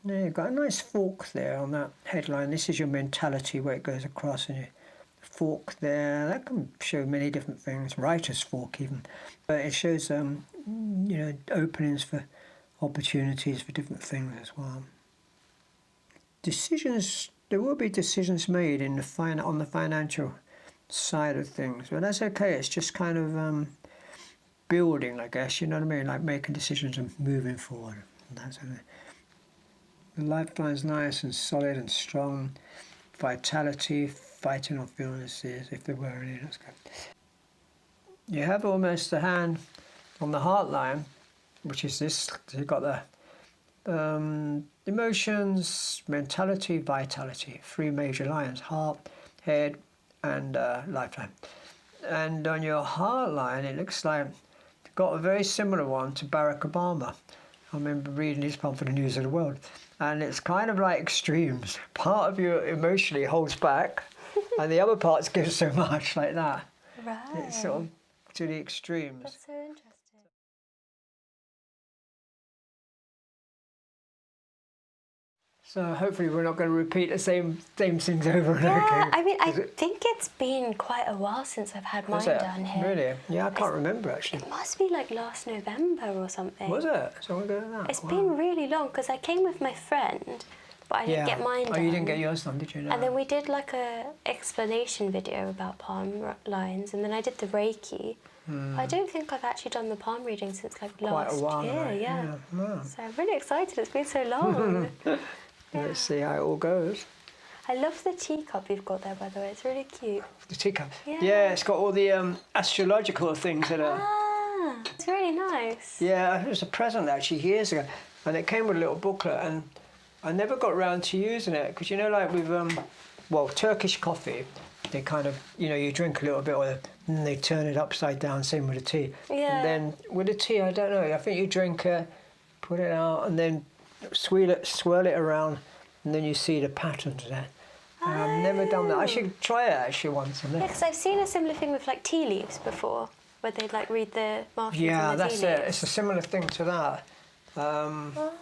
There you've got a nice fork there on that headline. This is your mentality where it goes across, and your fork there. That can show many different things. Writer's fork even, but it shows openings for opportunities for different things as well. Decisions. There will be decisions made in on the financial side of things, but that's okay. It's just kind of building, I guess. You know what I mean? Like making decisions and moving forward. That's it. The lifeline's nice and solid and strong. Vitality, fighting off illnesses, if there were any. That's good. You have almost the hand on the heart line, which is this. You've got the emotions, mentality, vitality. 3 major lines: heart, head, and lifeline. And on your heart line, it looks like you've got a very similar one to Barack Obama. I remember reading his one for the News of the World. And it's kind of like extremes. Part of you emotionally holds back, and the other parts give so much, like that. Right. It's sort of to the extremes. That's so interesting. So hopefully we're not going to repeat the same things over and over Yeah, again. I mean, I think it's been quite a while since I've had mine done here. Really? Yeah, I can't remember actually. It must be like last November or something. Was it? So we're going that. It's been really long because I came with my friend, but I didn't get mine done. Oh, you didn't get yours done, did you? No. And then we did like a explanation video about palm lines, and then I did the Reiki. I don't think I've actually done the palm reading since like last Quite a while year. now. Yeah. Wow. So I'm really excited. It's been so long. Let's see how it all goes. I love the teacup you've got there, by the way. It's really cute. The teacup. Yeah. Yeah, it's got all the astrological things that are. Ah, it's really nice. Yeah, it was a present actually years ago, and it came with a little booklet, and I never got around to using it because like with Turkish coffee, they kind of you drink a little bit and they turn it upside down. Same with the tea. Yeah. And then with the tea, I don't know. I think you drink it, put it out, and then swirl it around, and then you see the patterns there. I've never done that. I should try it actually once. Yeah, because I've seen a similar thing with like tea leaves before, where they'd like read the markings in the tea leaves. Yeah, that's it. It's a similar thing to that.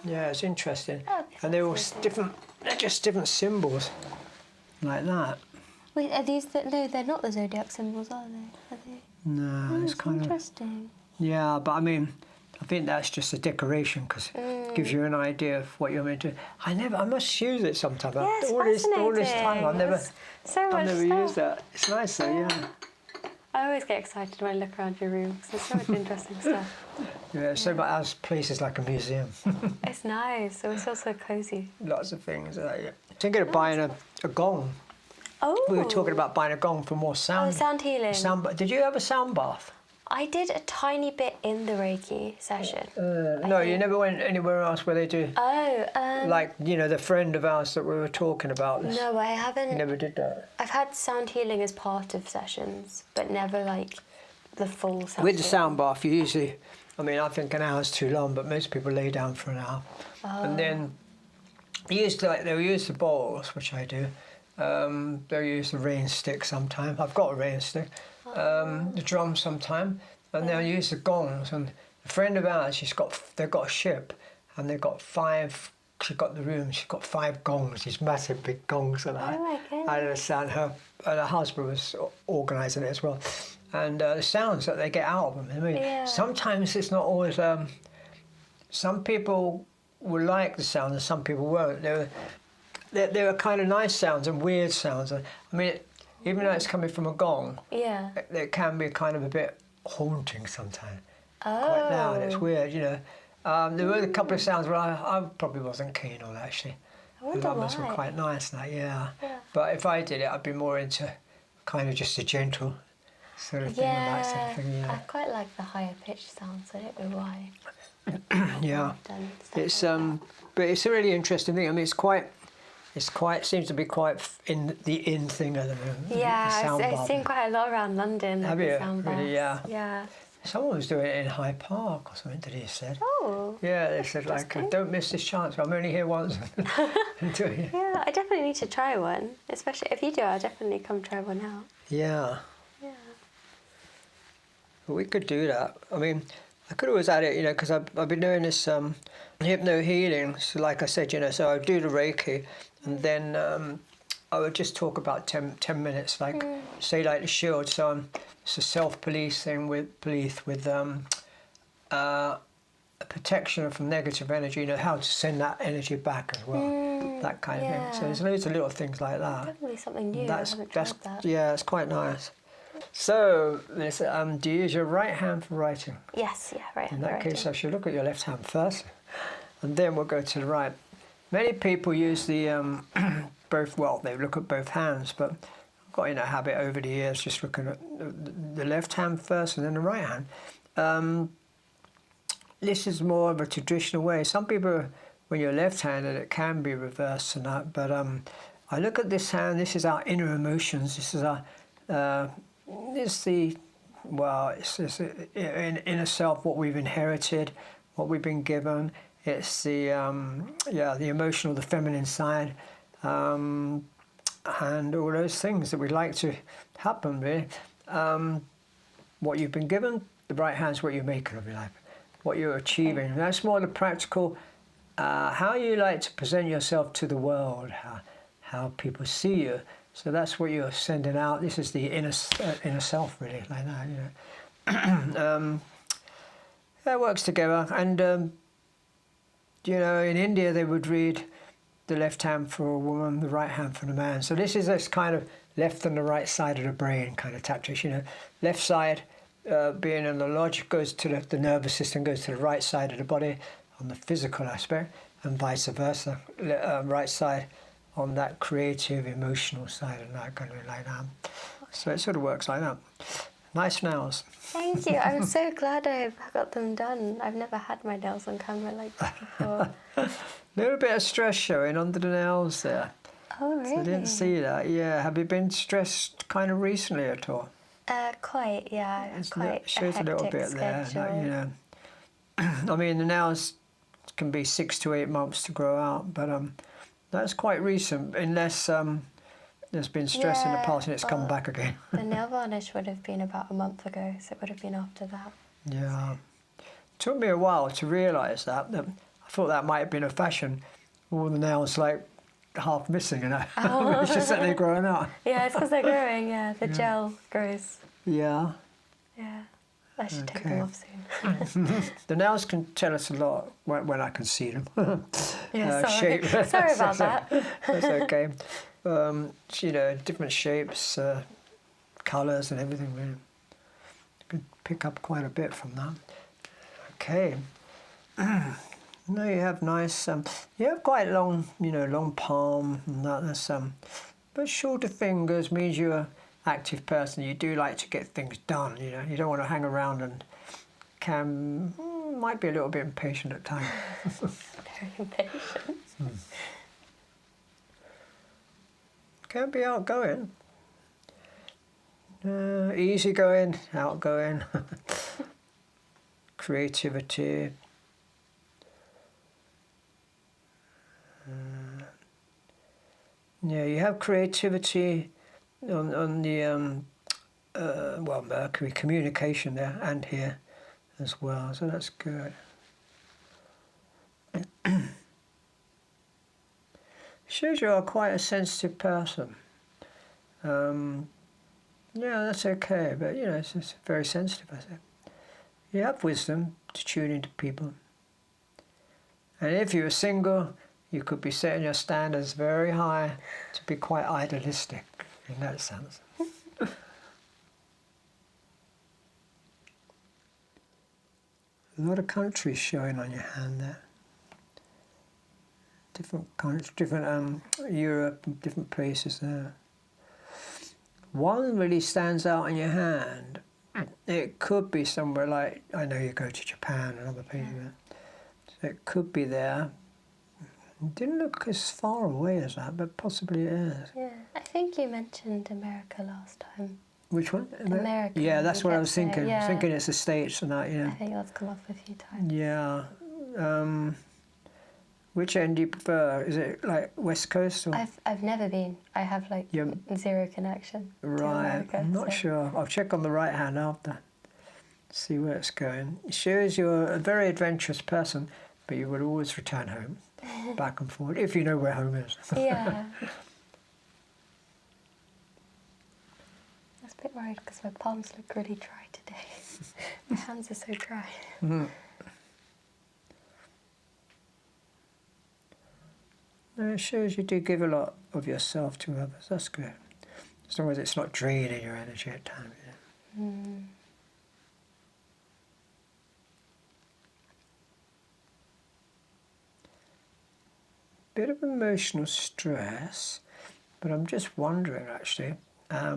Yeah, it's interesting. And they're all different. They're just different symbols, like that. Wait, are these no? They're not the zodiac symbols, are they? Are they? No, it's kind interesting. Yeah, but I mean, I think that's just a decoration because it gives you an idea of what you're meant to. I must use it sometime. Yeah, it's all this time, I've never used that. It's nice though, yeah. I always get excited when I look around your room because there's so much interesting stuff. Yeah, so much. Our place is like a museum. It's nice. So it's also cozy. Lots of things. Thinking of buying a gong. Oh. We were talking about buying a gong for more sound. Oh, sound healing. Did you have a sound bath? I did a tiny bit in the Reiki session. No, you never went anywhere else where they do. Oh, like the friend of ours that we were talking about. No, I haven't. You never did that. I've had sound healing as part of sessions, but never like the full sound. With the sound bath, you usually, I think an hour's too long, but most people lay down for an hour, and then they'll use the bowls, which I do. They'll use the rain stick sometime. I've got a rain stick. The drum sometime, and they'll use the gongs. And a friend of ours, they've got a ship, and they've got 5. She's got the room. She's got 5 gongs. These massive big gongs, and I understand her husband was organising it as well. And the sounds that they get out of them. Sometimes it's not always. Some people will like the sound, and some people won't. There are kind of nice sounds and weird sounds. Even though it's coming from a gong, it can be kind of a bit haunting sometimes. Quite loud. It's weird, There were a couple of sounds where I probably wasn't keen on actually. The others were quite nice, yeah. But if I did it, I'd be more into kind of just a gentle sort of thing. And that sort of thing, I quite like the higher pitched sounds. I don't know why. Yeah, it's but it's a really interesting thing. It seems to be quite in thing at the moment. Yeah, I've seen quite a lot around London. Have you? Really? Yeah. Yeah. Someone was doing it in Hyde Park or something, he said. Oh. Yeah, they said, don't miss this chance. I'm only here once. Yeah, I definitely need to try one. Especially if you do, I'll definitely come try one out. Yeah. Yeah. We could do that. I could always add it, because I've been doing this hypno healing. So like I said, so I do the Reiki, and then I would just talk about 10 minutes, like say like the shield. So it's a self-police thing with protection from negative energy. How to send that energy back as well, that kind of thing. So there's loads of little things like that. Definitely something new. I haven't tried that. Yeah, it's quite nice. So, do you use your right hand for writing? Yes, yeah, right hand In for that writing. case, I should look at your left hand first, and then we'll go to the right. Many people use the both. Well, they look at both hands, but I've got in a habit over the years just looking at the left hand first and then the right hand. This is more of a traditional way. Some people, when you're left-handed, it can be reversed and that. But I look at this hand. This is our inner emotions. This is our it's inner self, what we've inherited, what we've been given. It's the emotional, the feminine side, and all those things that we'd like to happen, really. What you've been given, the right hand's what you're making of your life, what you're achieving. Okay. That's more the practical, how you like to present yourself to the world, how people see you. So that's what you're sending out. This is the inner self, really, like that. That works together. And in India they would read the left hand for a woman, the right hand for the man. So this is this kind of left and the right side of the brain kind of tactics. Left side being in the logic goes to the nervous system, goes to the right side of the body on the physical aspect, and vice versa. Right side on that creative, emotional side, and that kind of like that. So it sort of works like that. Nice nails. Thank you. I'm so glad I got them done. I've never had my nails on camera like this before. Little bit of stress showing under the nails there. Oh, really? So I didn't see that. Yeah. Have you been stressed kind of recently at all? Quite, yeah. Quite shows a little bit schedule. there. I mean, the nails can be 6 to 8 months to grow out, but that's quite recent, unless there's been stress in the past and it's come back again. The nail varnish would have been about a month ago, so it would have been after that. Yeah. It took me a while to realise that. I thought that might have been a fashion. All the nails like half missing, Oh. It's just that they're growing out. Yeah, it's because they're growing, the gel grows. Yeah. Yeah. I should take them off soon. The nails can tell us a lot when I can see them. Yeah, sorry. Shape. Sorry about that. That's okay. Different shapes, colours and everything, really. You can pick up quite a bit from that. Okay. No, you have nice, you have quite long, long palm and that. That's, but shorter fingers means you're an active person. You do like to get things done, You don't want to hang around and might be a little bit impatient at times. Very impatient. Can be outgoing. Easygoing, outgoing. Creativity. You have creativity on the Mercury communication there and here as well, so that's good. Shows you are quite a sensitive person. That's okay, but it's just very sensitive, I think. You have wisdom to tune into people. And if you're single, you could be setting your standards very high to be quite idealistic in that sense. A lot of countries showing on your hand there. Different countries, different Europe, different places there. One really stands out on your hand. It could be somewhere like, I know you go to Japan and other places. So it could be there. It didn't look as far away as that, but possibly it is. Yeah, I think you mentioned America last time. Which one? America. Yeah, that's what I was thinking. Yeah. Thinking it's the States and that, I think that's come up a few times. Yeah. Which end do you prefer? Is it like West Coast? Or? I've never been. I have zero connection to Right, America. I'm not sure. I'll check on the right hand after. See where it's going. It shows you're a very adventurous person, but you would always return home, back and forth, if you know where home is. Yeah. I was a bit worried because my palms look really dry today. My hands are so dry. Mm. No, it shows you do give a lot of yourself to others. That's good. As long as it's not draining your energy at times. Yeah. Mm. Bit of emotional stress, but I'm just wondering actually. I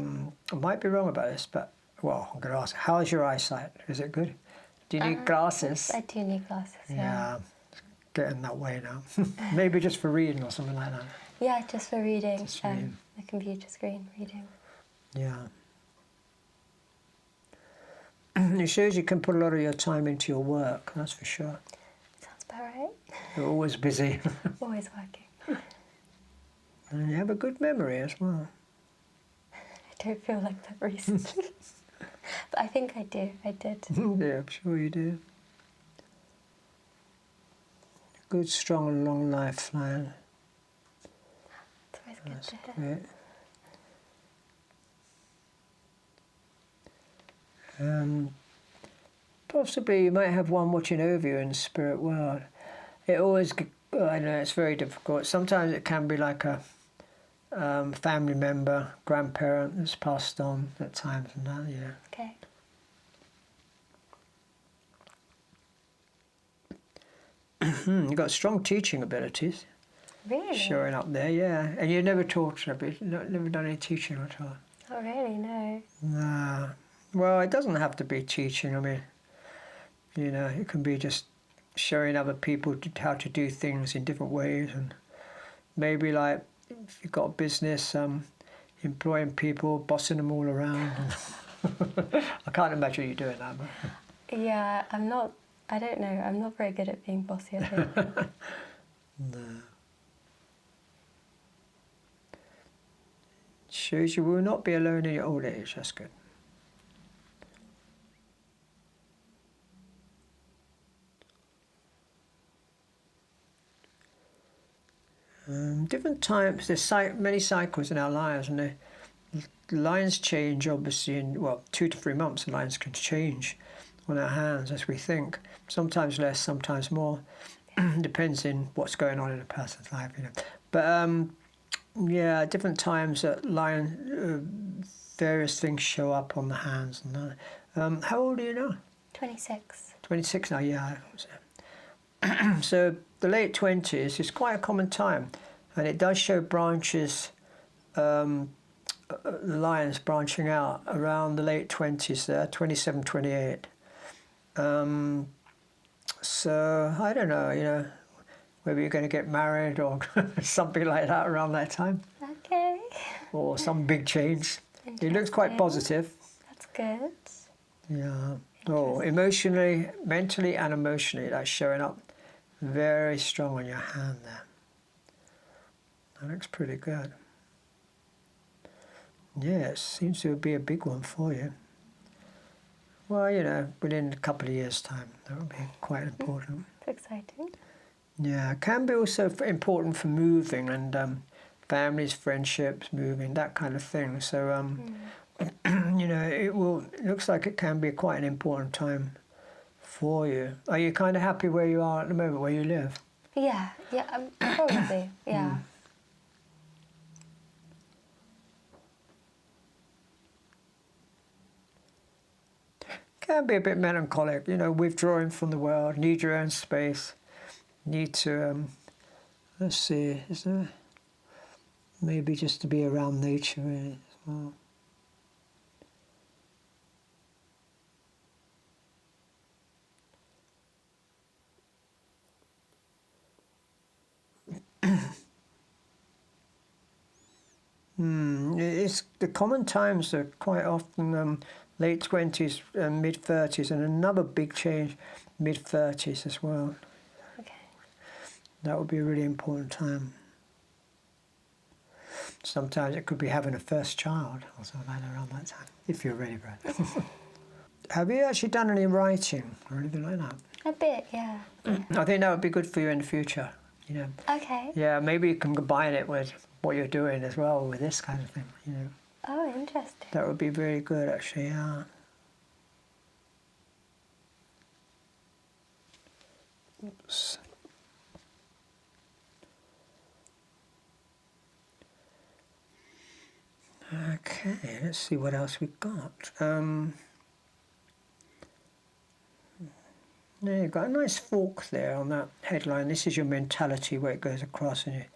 might be wrong about this, but well, I'm going to ask. How's your eyesight? Is it good? Do you need glasses? I do need glasses. Yeah, it's getting that way now. Maybe just for reading or something like that. Yeah, just for reading. Just reading. The computer screen reading. Yeah. It shows you can put a lot of your time into your work, that's for sure. Sounds about right. You're always busy. Always working. And you have a good memory as well. I don't feel like that recently. But I think I do. I did. Yeah, I'm sure you do. A good, strong and long lifeline. It's always good That's to hear. great. Possibly you might have one watching over you in the spirit world. It always, I know it's very difficult. Sometimes it can be like a family member, grandparent that's passed on at times and that, yeah. Okay. You've got strong teaching abilities Really? showing up there, yeah. And you never taught, have you? Never done any teaching at all? Oh, really? No. Nah. Well, it doesn't have to be teaching. I mean, you know, it can be just showing other people how to do things in different ways, and maybe like if you've got a business, employing people, bossing them all around. I can't imagine you doing that. But... Yeah, I'm not. I don't know. I'm not very good at being bossy, I think. No. Shows you will not be alone in your old age. That's good. Different times, there's many cycles in our lives, and the lines change obviously in, well, 2 to 3 months. The lines can change on our hands as we think. Sometimes less, sometimes more. Depends in what's going on in a person's life, you know. But yeah, different times that various things show up on the hands and that. How old are you now? 26. 26 now, yeah. So the late 20s is quite a common time, and it does show branches, the lines branching out around the late 20s there, 27, 28. So I don't know, you know, maybe you're going to get married or something like that around that time, Okay. or some big change. It looks quite positive. That's good. Yeah. Oh, emotionally, mentally and emotionally, that's showing up very strong on your hand there. That looks pretty good. Yeah, it seems to be a big one for you. Well, you know, within a couple of years' time, that will be quite important. It's exciting. Yeah, it can be also important for moving and families, friendships, moving, that kind of thing. So, you know, it looks like it can be quite an important time for you. Are you kind of happy where you are at the moment, where you live? Yeah, probably, yeah. Can be a bit melancholic, you know, withdrawing from the world, need your own space, need to, let's see, is there maybe just to be around nature really as well. It's the common times are quite often late 20s and mid 30s, and another big change, mid 30s as well. Okay. That would be a really important time. Sometimes it could be having a first child or something like that around that time, if you're ready for it. Have you actually done any writing or anything like that? A bit, yeah. I think that would be good for you in the future. You know. Okay. Yeah, maybe you can combine it with what you're doing as well with this kind of thing. You know. Oh, interesting. That would be very good, actually. Yeah. Oops. Okay, let's see what else we've got. Yeah, you've got a nice fork there on that headline. This is your mentality where it goes across, and your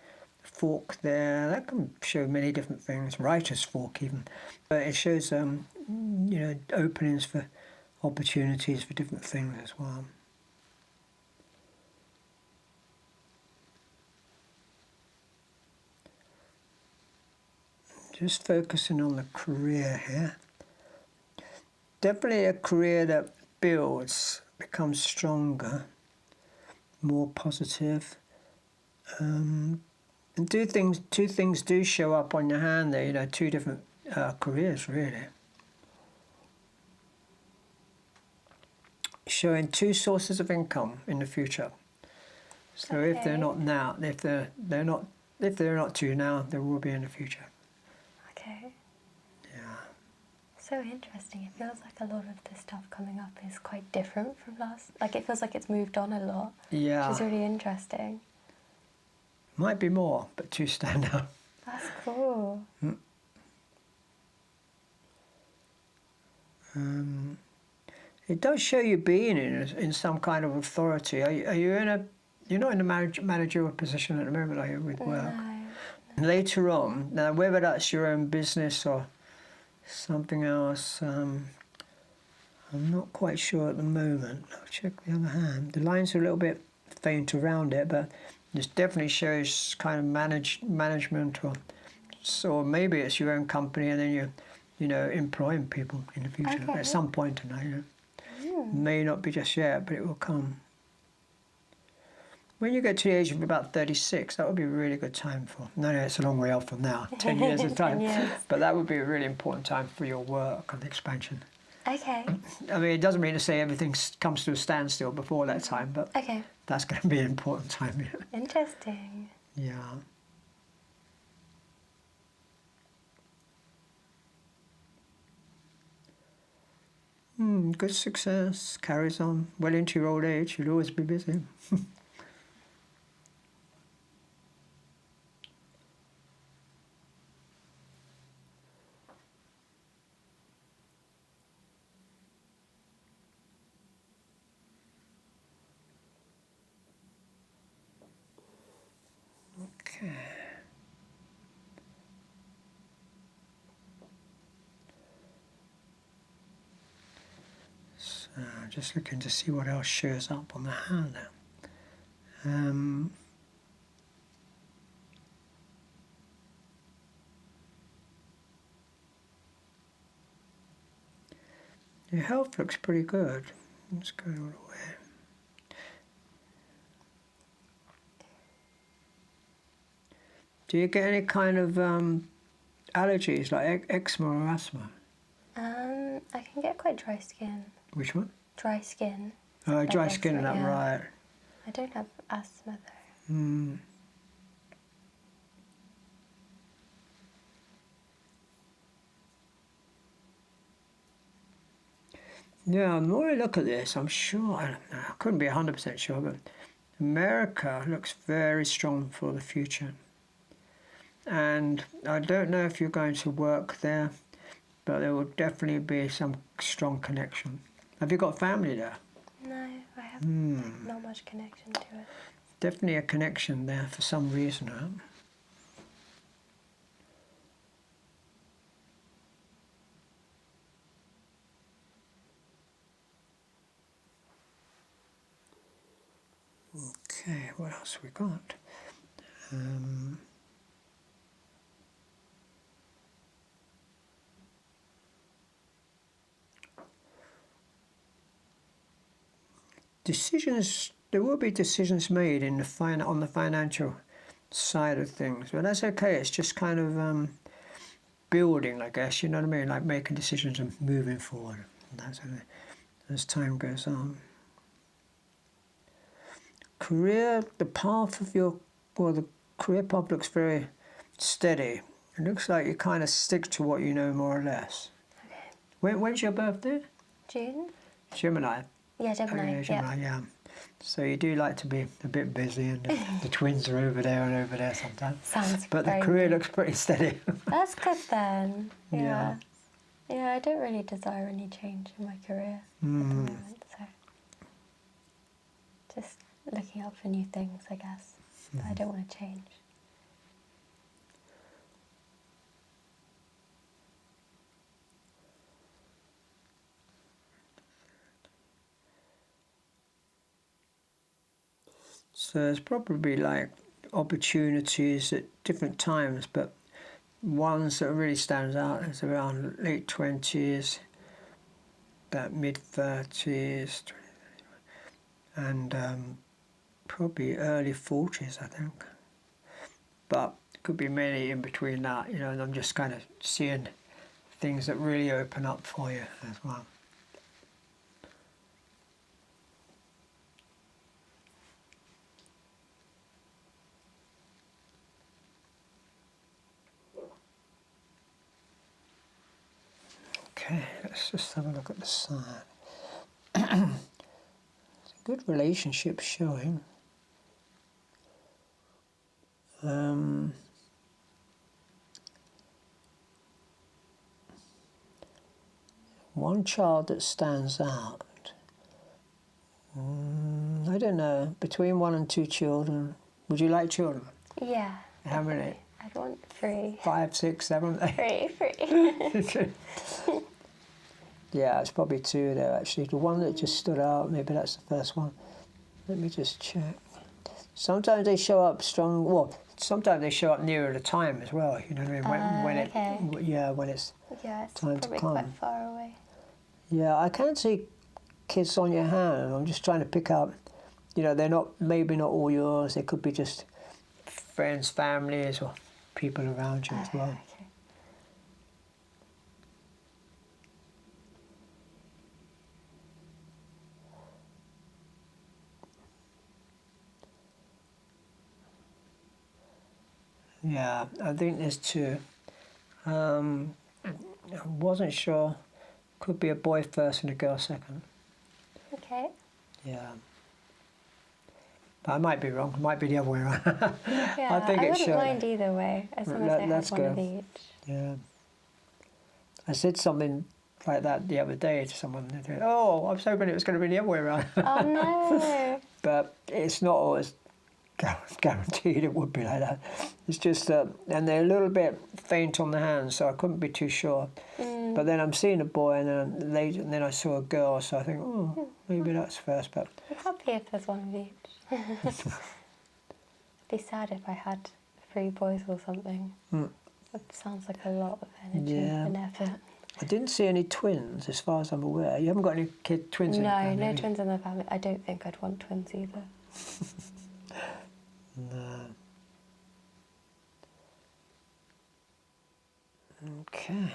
fork there. That can show many different things. Writer's fork even, but it shows you know, openings for opportunities for different things as well. Just focusing on the career here. Definitely a career that builds, becomes stronger, more positive. And two things do show up on your hand there, you know, two different careers really. Showing two sources of income in the future. So Okay. if they're not now, if they're not two now, there will be in the future. Okay. Yeah. So interesting. It feels like a lot of the stuff coming up is quite different from last. Like it feels like it's moved on a lot. Yeah. Which is really interesting. Might be more, but two stand out. That's cool. It does show you being in some kind of authority. Are you in a? You're not in a managerial position at the moment, are you, with work? No. Later on, now whether that's your own business or something else, I'm not quite sure at the moment. I'll check the other hand. The lines are a little bit faint around it, but this definitely shows kind of management, or so maybe it's your own company, and then you know, employing people in the future Okay. at some point tonight. You know. May not be just yet, but it will come. When you get to the age of about 36, that would be a really good time for. No, it's a long way off from now. 10 years of time. 10 years. But that would be a really important time for your work and expansion. Okay. I mean, it doesn't mean to say everything comes to a standstill before that time, but Okay. that's going to be an important time. Interesting. Yeah. Good success, carries on. Well into your old age, you'll always be busy. Okay. So, just looking to see what else shows up on the hand now. Your health looks pretty good. Let's go all the way. Do you get any kind of allergies like eczema or asthma? I can get quite dry skin. Which one? Dry skin. Oh, dry Like skin, eczema, that yeah. right. I don't have asthma though. Yeah, the more I look at this, I'm sure, I don't know, I couldn't be 100% sure, but America looks very strong for the future. And I don't know if you're going to work there, but there will definitely be some strong connection. Have you got family there? No, I have not much connection to it. Definitely a connection there for some reason. Huh? Okay, what else we got? Decisions. There will be decisions made in the on the financial side of things, but that's okay. It's just kind of building, I guess. You know what I mean? Like making decisions and moving forward. that as time goes on. Career, the path of the career path looks very steady. It looks like you kind of stick to what you know more or less. Okay. When's your birthday? June? Gemini. Yeah, Gemini. Oh, yeah, Gemini, yeah. So you do like to be a bit busy, and the twins are over there and over there sometimes. Sounds But the very career good. looks pretty steady. That's good then. Yeah. Yeah, I don't really desire any change in my career at the moment, so just looking out for new things, I guess. But I don't want to change. So there's probably like opportunities at different times, but ones that really stands out is around late 20s, about mid 30s, and probably early 40s, I think. But it could be many in between that, you know, and I'm just kind of seeing things that really open up for you as well. Okay, let's just have a look at the side. It's a good relationship showing. One child that stands out. I don't know, between 1 and 2 children. Would you like children? Yeah. How many? Definitely. I'd want 3. 5, 6, 7, 8? 3. Yeah, it's probably 2 there actually. The one that just stood out, maybe that's the first one. Let me just check. Sometimes they show up strong. Well, sometimes they show up nearer the time as well. You know what I mean? When okay. when it's Yeah, it's time to probably come. quite far away. Yeah, I can see kids on your hand. I'm just trying to pick up. You know, they're not maybe not all yours. They could be just friends, families, or people around you as well. Okay. Yeah, I think there's 2. I wasn't sure. Could be a boy first and a girl second. Okay. Yeah. But I might be wrong. It might be the other way around. Yeah, I think I it wouldn't should. mind either way, as long as they Let's have one of go. each. Yeah. I said something like that the other day to someone. They said, "Oh, I was hoping it was going to be the other way around." Oh no! But it's not always guaranteed it would be like that. It's just and they're a little bit faint on the hands, so I couldn't be too sure. But then I'm seeing a boy, and then later, and then I saw a girl, so I think, oh, maybe that's first. But I'm happy if there's one of each. It'd be sad if I had 3 boys or something. It sounds like a lot of energy and effort. I didn't see any twins, as far as I'm aware. You haven't got any twins in the family? No twins in the family. I don't think I'd want twins either. No. Okay.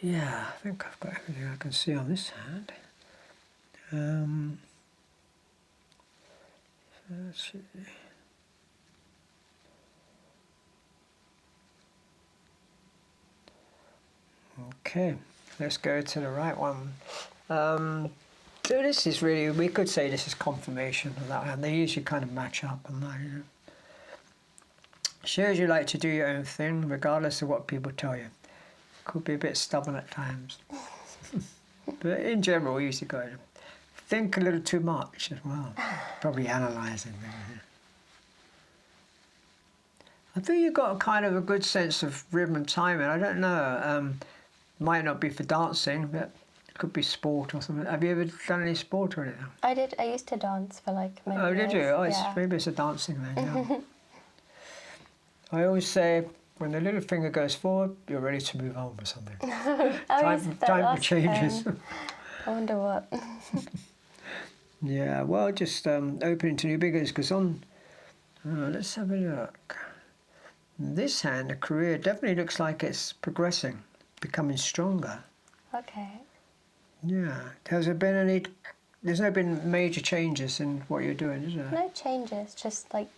Yeah, I think I've got everything I can see on this hand. Let's see. Okay, let's go to the right one. So this is really, we could say this is confirmation of that hand. They usually kind of match up on that. You know. Shows you like to do your own thing, regardless of what people tell you. Could be a bit stubborn at times. But in general, you usually go think a little too much as well. Probably analysing things. I think you've got kind of a good sense of rhythm and timing. I don't know. Might not be for dancing, but it could be sport or something. Have you ever done any sport or anything? I did. I used to dance for like many years. Did you? Oh, yeah. maybe it's a dancing then. Yeah. I always say when the little finger goes forward, you're ready to move on with something. Time Time for changes. I wonder what. Yeah, well, just opening to new beginnings, because let's have a look. This hand, the career definitely looks like it's progressing, becoming stronger. Okay. Yeah. Has there been any? There's no been major changes in what you're doing, is there? No changes, just like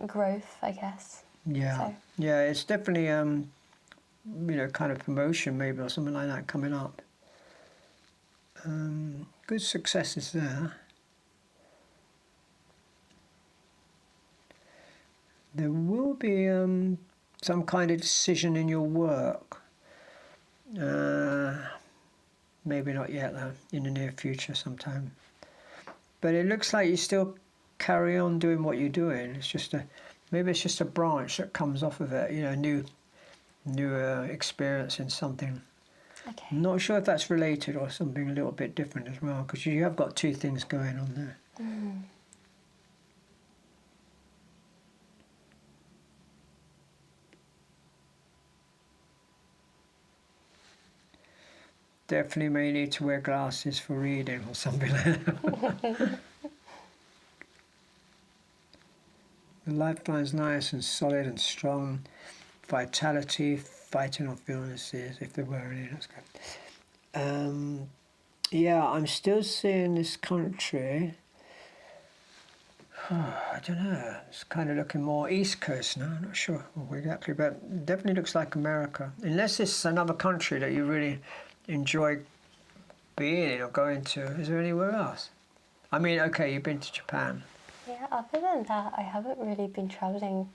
growth, I guess. Yeah. So. Yeah, it's definitely kind of promotion maybe or something like that coming up. Good successes there. There will be some kind of decision in your work. Maybe not yet though, in the near future sometime. But it looks like you still carry on doing what you're doing. It's just maybe it's just a branch that comes off of it, new experience in something. Okay. I'm not sure if that's related or something a little bit different as well, because you have got two things going on there. Mm. Definitely may need to wear glasses for reading or something like that. The lifeline's nice and solid and strong. Vitality, fighting off illnesses, if there were any, that's good. Yeah, I'm still seeing this country. I don't know. It's kind of looking more East Coast now. I'm not sure exactly, but it definitely looks like America. Unless it's another country that you really enjoy being in or going to. Is there anywhere else? I mean, okay, you've been to Japan. Yeah, other than that, I haven't really been travelling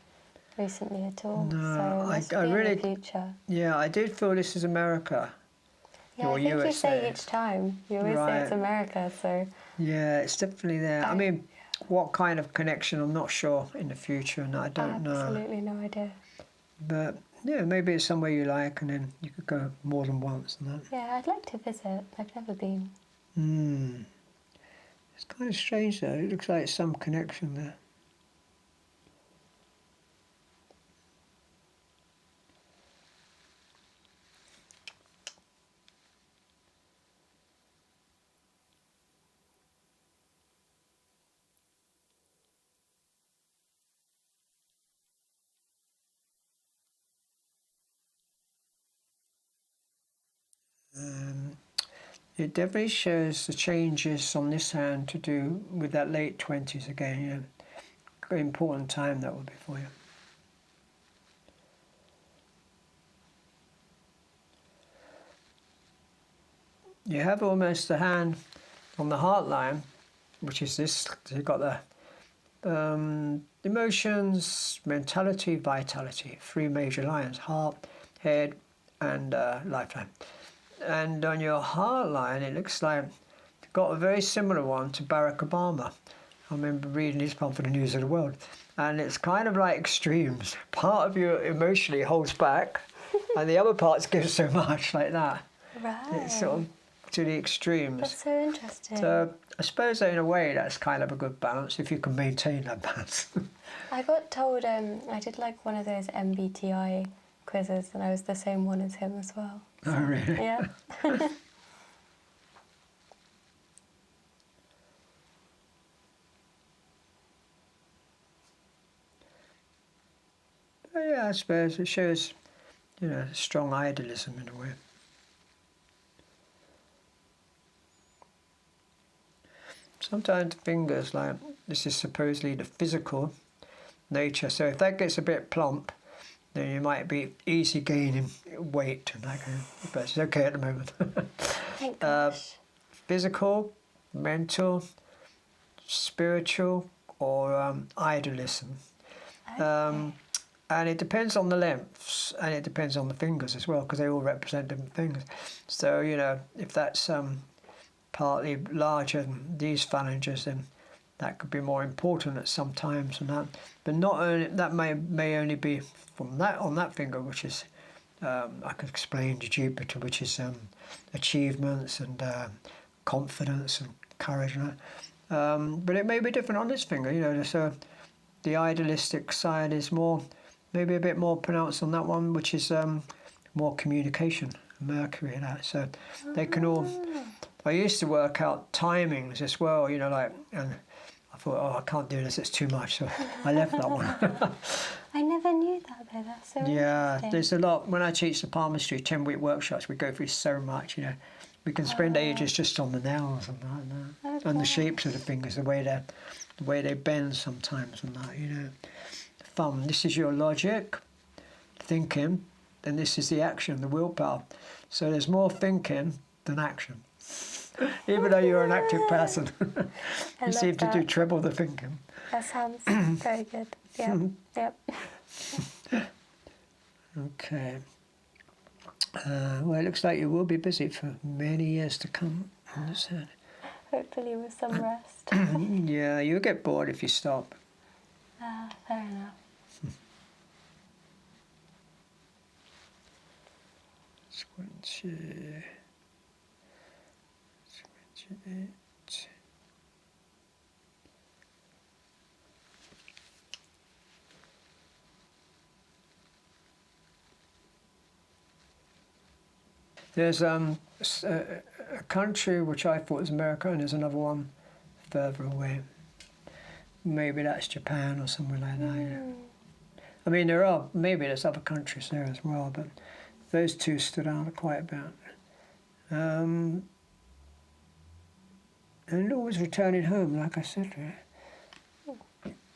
recently at all. No, so must I be really, in the future. Yeah, I did feel this is America. Yeah, Or I think USA. you say each time. You always say it's Right. America, so... Yeah, it's definitely there. I mean, what kind of connection, I'm not sure in the future, and I don't know. Absolutely no idea. But, yeah, maybe it's somewhere you like, and then you could go more than once and that. Yeah, I'd like to visit. I've never been. It's kind of strange, though. It looks like some connection there. It definitely shows the changes on this hand to do with that late 20s again. Very important time that will be for you. You have almost the hand on the heart line, which is this. You've got the emotions, mentality, vitality, three major lines: heart, head, and lifeline. And on your heart line, it looks like you've got a very similar one to Barack Obama. I remember reading his one for the News of the World, and it's kind of like extremes. Part of you emotionally holds back, and the other parts give so much, like that. Right. It's sort of to the extremes. That's so interesting. So I suppose in a way that's kind of a good balance if you can maintain that balance. I got told I did like one of those MBTI quizzes, and I was the same one as him as well. Oh, really? Yeah. Yeah, I suppose it shows, strong idealism in a way. Sometimes fingers, like this is supposedly the physical nature, so if that gets a bit plump, then you might be easy gaining weight and that kind of, but it's okay at the moment. Thank gosh. Physical, mental, spiritual, or idealism. Okay. And it depends on the lengths, and it depends on the fingers as well, because they all represent different things. So, if that's partly larger than these phalanges, then that could be more important at some times and that. But not only that may only be from that on that finger, which is I could explain to Jupiter, which is achievements and confidence and courage and that. But it may be different on this finger, So the idealistic side is more maybe a bit more pronounced on that one, which is more communication, Mercury and that. So they can all. I used to work out timings as well, you know, like, and I thought, oh, I can't do this, it's too much, so I left that one. I never knew that though, that's so interesting. There's a lot. When I teach the palmistry 10-week workshops, we go through so much, you know. We can spend ages just on the nails and that, and the shapes of the fingers, the way they bend sometimes and that, you know. Thumb, this is your logic, thinking, and this is the action, the willpower. So there's more thinking than action. Even though you're an active person, you seem to do triple the thinking. That sounds very good. Yep, yep. Okay. Well, it looks like you will be busy for many years to come. Hopefully with some rest. Yeah, you'll get bored if you stop. Fair enough. 28. There's a country which I thought was America, and there's another one further away. Maybe that's Japan or somewhere like that. Yeah. I mean, maybe there's other countries there as well, but those two stood out quite a bit. And always returning home, like I said.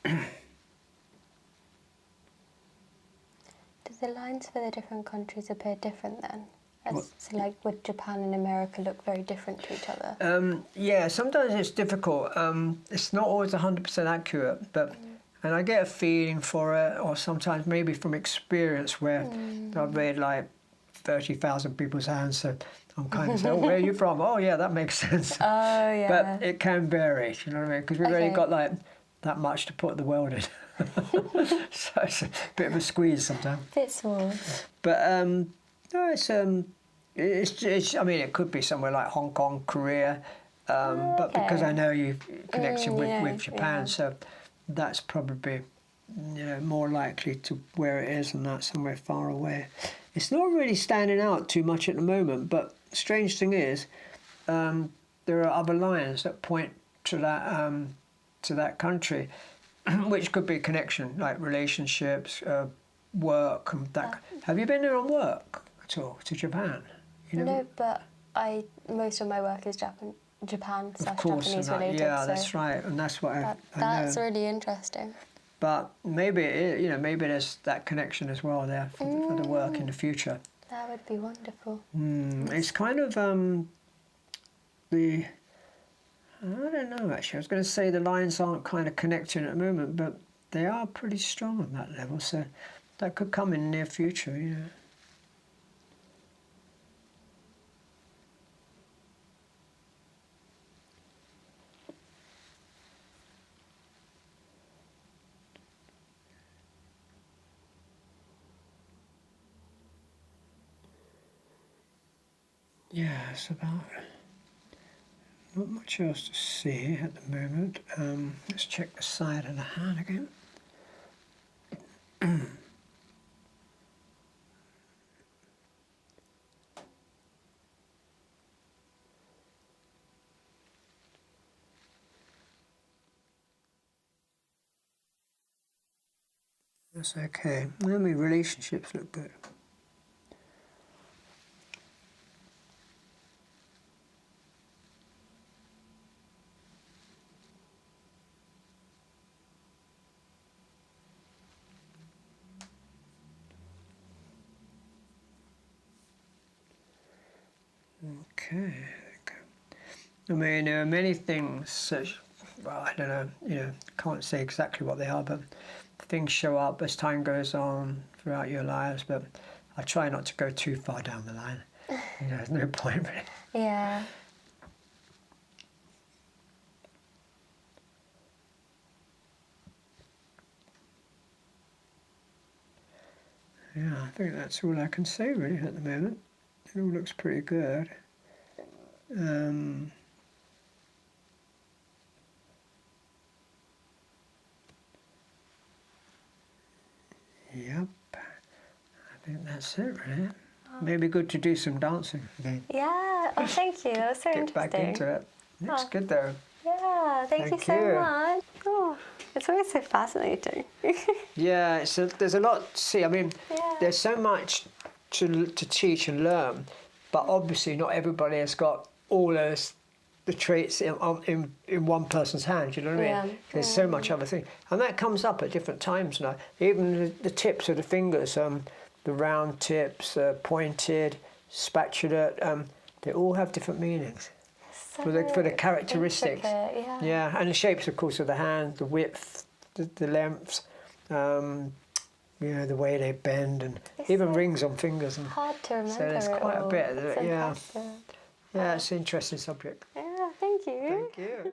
Do the lines for the different countries appear different then? So like would Japan and America look very different to each other? Yeah, sometimes it's difficult. It's not always 100% accurate, but and I get a feeling for it, or sometimes maybe from experience where I've read like 30,000 people's hands, so I'm kind of saying, oh, where are you from? Oh, yeah, that makes sense. Oh, yeah. But it can vary, you know what I mean? Because we've only got like that much to put the world in. So it's a bit of a squeeze sometimes. Bit small. But no, it's. I mean, it could be somewhere like Hong Kong, Korea, but because I know you've connection with Japan, so that's probably more likely to where it is, and not somewhere far away. It's not really standing out too much at the moment, but the strange thing is, there are other lines that point to that country, which could be connection, like relationships, work, and that. Have you been there on work at all to Japan? No, but most of my work is Japan / Japanese related. Yeah, that's right, and that's what I know. That's really interesting. But maybe maybe there's that connection as well there for the work in the future. That would be wonderful. It's kind of I don't know actually. I was going to say the lines aren't kind of connecting at the moment, but they are pretty strong on that level. So that could come in the near future, Yeah, it's about not much else to see at the moment. Let's check the side of the hand again. That's okay. Maybe relationships look good. Okay. I mean, there are many things such, well, I don't know, can't say exactly what they are, but things show up as time goes on throughout your lives, but I try not to go too far down the line. There's no point really. Yeah. Yeah, I think that's all I can say really at the moment. It all looks pretty good. Yep. I think that's it, really. Maybe good to do some dancing again. Yeah. Oh, thank you. That was so Get interesting. back into it. Looks good though. Yeah. Thank you Thank so you. much. Oh, it's always so fascinating. Yeah, there's a lot to see. I mean, Yeah. there's so much to teach and learn, but obviously not everybody has got all the traits in one person's hand. You know what I mean? Yeah. There's so much other thing, and that comes up at different times now. Even the tips of the fingers, the round tips, pointed, spatulate, they all have different meanings So for the characteristics. intricate, yeah. Yeah, and the shapes, of course, of the hand, the width, the lengths, you know, the way they bend, and It's even so rings on fingers. And hard to remember. so there's quite a all. bit. It's Yeah, impressive. yeah, it's an interesting subject. Yeah, thank you. Thank you.